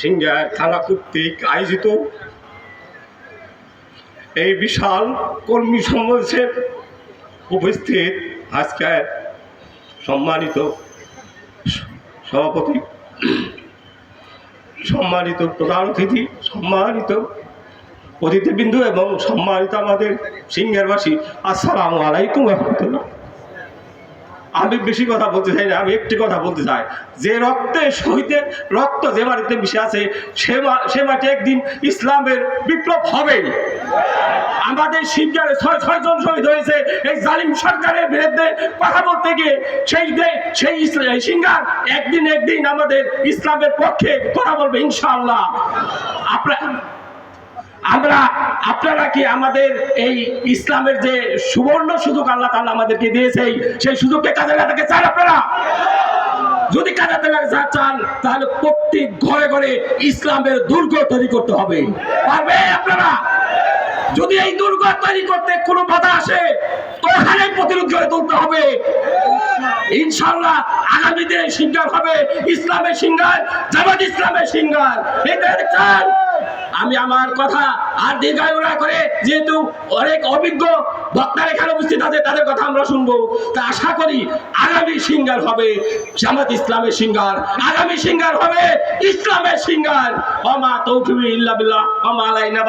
Singer থানা কর্তৃক আয়োজিত এই বিশাল কর্মী সমাবেশের উপস্থিত আজকে সম্মানিত সভাপতি, সম্মানিত প্রধান অতিথি, সম্মানিত অতিথিবৃন্দ এবং সম্মানিত আমাদের সিংহেরবাসী, আসসালামু আলাইকুম রহমতুল্লাহ। আমি বেশি কথা বলতে চাই না, আমি একটি কথা বলতে চাই যে শহীদের রক্ত যে মাটিতে মিশে আছে সে মাটি একদিন ইসলামের বিপ্লব হবে। আমাদের সিংহারে ৬ জন শহীদ হয়েছে এই জালিম সরকারের বিরুদ্ধে কথা বলতে গিয়ে। সেই সিংহার একদিন আমাদের ইসলামের পক্ষে কথা বলবে ইনশাআল্লাহ। আপনারা কি আমাদের এই ইসলামের যে সুবর্ণ সুযোগ আল্লাহ তাআলা আমাদেরকে দিয়েছে সেই সুযোগকে কাজে লাগাতে চান? আপনারা যদি কাজে লাগাতে চান তাহলে প্রত্যেক ঘরে ঘরে ইসলামের দুর্গ তৈরি করতে হবে। পারবে আপনারা? যদি এই দুর্গ তৈরি করতে কোনো বাধা আসে তো ওখানে প্রতিরোধ গড়ে তুলতে হবে ইনশাআল্লাহ। আগামী দিনে সিংহার হবে ইসলামের সিংহার, জামাত ইসলামের সিংহার। এটা চান? আমি আমার কথা আর দীর্ঘায়ু না করে, যেহেতু অনেক অভিজ্ঞ বক্তারা এখানে উপস্থিত আছে তাদের কথা আমরা শুনবো, তা আশা করি আগামী সিংহার হবে জামাত ইসলামের সিংহার, আগামী সিংহার হবে ইসলামের সিংহার। ওমা তৌফিক ইল্লা বিল্লাহ, ওমা আলাইনা।